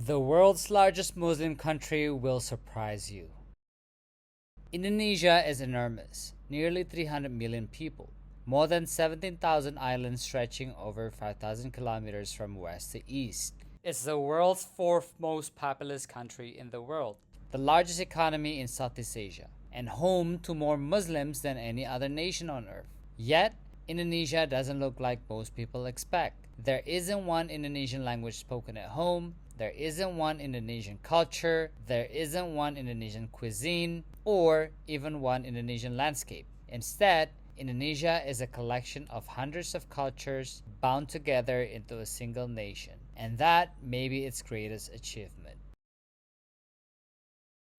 The world's largest Muslim country will surprise you. Indonesia is enormous, nearly 300 million people, more than 17,000 islands stretching over 5,000 kilometers from west to east. It's the world's fourth most populous country in the world, the largest economy in Southeast Asia, and home to more Muslims than any other nation on earth. Yet, Indonesia doesn't look like most people expect. There isn't one Indonesian language spoken at home. There isn't one Indonesian culture. There isn't one Indonesian cuisine, or even one Indonesian landscape. Instead, Indonesia is a collection of hundreds of cultures bound together into a single nation, and that may be its greatest achievement.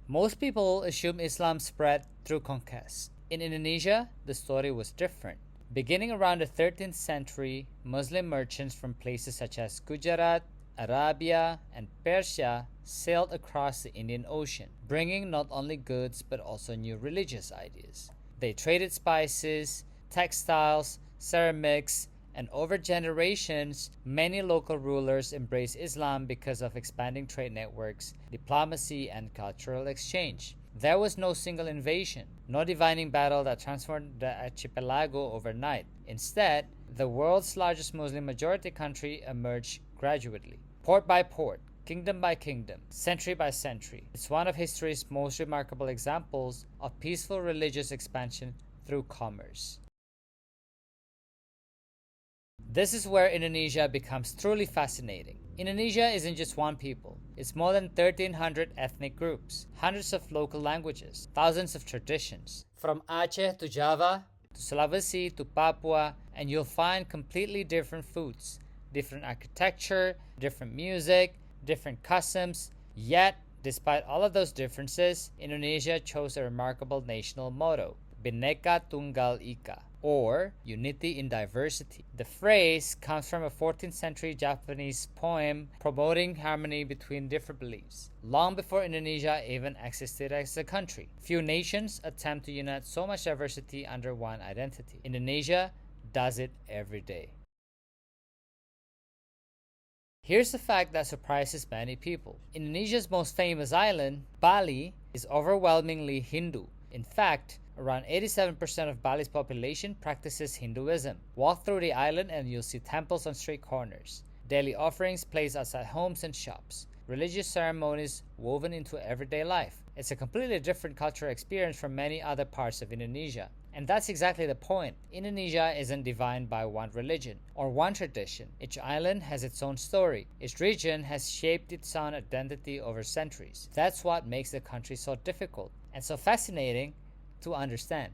Most people assume Islam spread through conquest. In Indonesia, the story was different. Beginning around the 13th century, Muslim merchants from places such as Gujarat, Arabia, and Persia sailed across the Indian Ocean, bringing not only goods but also new religious ideas. They traded spices, textiles, ceramics, and over generations, many local rulers embraced Islam because of expanding trade networks, diplomacy, and cultural exchange. There was no single invasion, no dividing battle that transformed the archipelago overnight. Instead, the world's largest Muslim majority country emerged gradually, port by port, kingdom by kingdom, century by century. It's one of history's most remarkable examples of peaceful religious expansion through commerce. This is where Indonesia becomes truly fascinating. Indonesia isn't just one people. It's more than 1,300 ethnic groups, hundreds of local languages, thousands of traditions. From Aceh to Java, to Sulawesi to Papua, and you'll find completely different foods, different architecture, different music, different customs. Yet, despite all of those differences, Indonesia chose a remarkable national motto, Bhinneka Tunggal Ika, or unity in diversity. The phrase comes from a 14th century Japanese poem promoting harmony between different beliefs, long before Indonesia even existed as a country. Few nations attempt to unite so much diversity under one identity. Indonesia does it every day. Here's the fact that surprises many people. Indonesia's most famous island, Bali, is overwhelmingly Hindu. In fact, around 87% of Bali's population practices Hinduism. Walk through the island and you'll see temples on street corners, daily offerings placed outside homes and shops, religious ceremonies woven into everyday life. It's a completely different cultural experience from many other parts of Indonesia. And that's exactly the point. Indonesia isn't defined by one religion or one tradition. Each island has its own story. Each region has shaped its own identity over centuries. That's what makes the country so difficult and so fascinating to understand.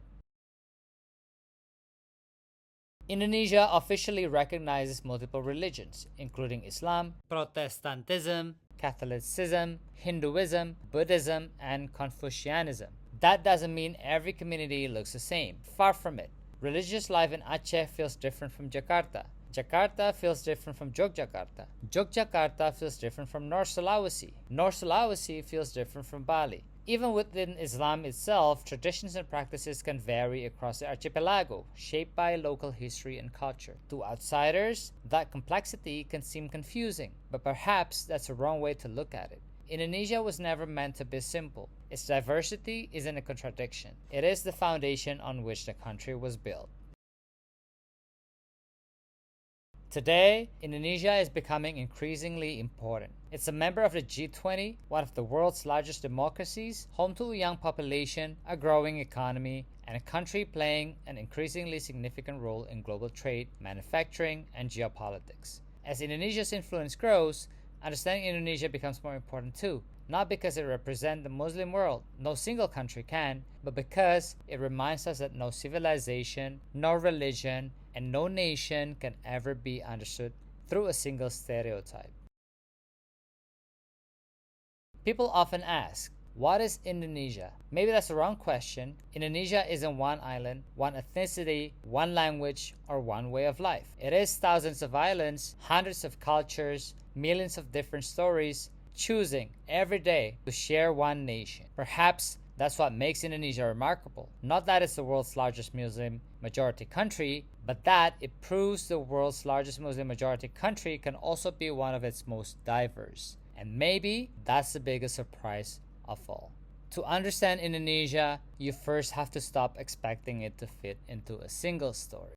Indonesia officially recognizes multiple religions, including Islam, Protestantism, Catholicism, Hinduism, Buddhism, and Confucianism. That doesn't mean every community looks the same. Far from it. Religious life in Aceh feels different from Jakarta. Jakarta feels different from Yogyakarta. Yogyakarta feels different from North Sulawesi. North Sulawesi feels different from Bali. Even within Islam itself, traditions and practices can vary across the archipelago, shaped by local history and culture. To outsiders, that complexity can seem confusing, but perhaps that's the wrong way to look at it. Indonesia was never meant to be simple. Its diversity isn't a contradiction. It is the foundation on which the country was built. Today, Indonesia is becoming increasingly important. It's a member of the G20, one of the world's largest democracies, home to a young population, a growing economy, and a country playing an increasingly significant role in global trade, manufacturing, and geopolitics. As Indonesia's influence grows, understanding Indonesia becomes more important too, not because it represents the Muslim world, no single country can, but because it reminds us that no civilization, no religion, and no nation can ever be understood through a single stereotype. People often ask, what is Indonesia? Maybe that's the wrong question. Indonesia isn't one island, one ethnicity, one language, or one way of life. It is thousands of islands, hundreds of cultures, millions of different stories, choosing every day to share one nation. Perhaps that's what makes Indonesia remarkable. Not that it's the world's largest Muslim majority country, but that it proves the world's largest Muslim majority country can also be one of its most diverse. And maybe that's the biggest surprise of all. To understand Indonesia, you first have to stop expecting it to fit into a single story.